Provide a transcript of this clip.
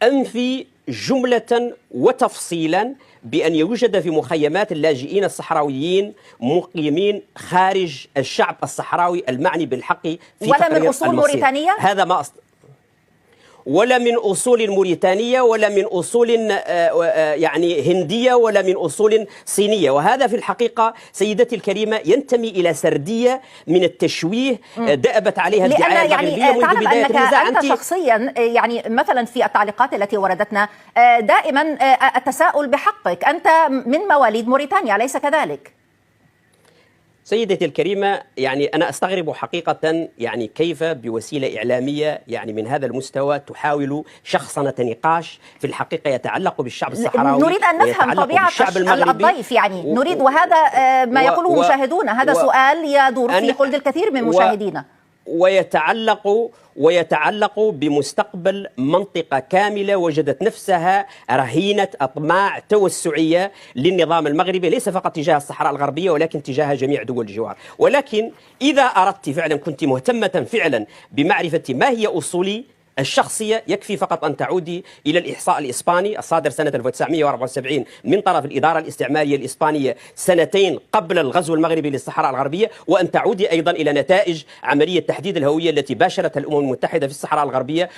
أنفي جملة وتفصيلا بأن يوجد في مخيمات اللاجئين الصحراويين مقيمين خارج الشعب الصحراوي المعني بالحق في ولا من أصول موريتانية؟ هذا ما ولا من أصول موريتانية ولا من أصول يعني هندية ولا من أصول صينية. وهذا في الحقيقة سيدتي الكريمة ينتمي إلى سردية من التشويه دأبت عليها الدعاية المغربية منذ بداية النزاع. أنت شخصيا يعني مثلا في التعليقات التي وردتنا دائما التساؤل بحقك، أنت من مواليد موريتانيا أليس كذلك؟ سيدتي الكريمة، يعني أنا أستغرب حقيقة يعني كيف بوسيلة إعلامية يعني من هذا المستوى تحاول شخصنة نقاش في الحقيقة يتعلق بالشعب الصحراوي. نريد أن نفهم طبيعة الضيف، يعني نريد، وهذا ما يقوله مشاهدونا، هذا سؤال يدور في قلب الكثير من مشاهدينا، ويتعلق بمستقبل منطقة كاملة وجدت نفسها رهينة أطماع توسعية للنظام المغربي، ليس فقط تجاه الصحراء الغربية ولكن تجاه جميع دول الجوار. ولكن إذا أردت فعلا، كنت مهتمة فعلا بمعرفة ما هي أصولي الشخصية، يكفي فقط أن تعودي إلى الإحصاء الإسباني الصادر سنة 1974 من طرف الإدارة الاستعمارية الإسبانية سنتين قبل الغزو المغربي للصحراء الغربية، وأن تعودي أيضا إلى نتائج عملية تحديد الهوية التي باشرتها الأمم المتحدة في الصحراء الغربية.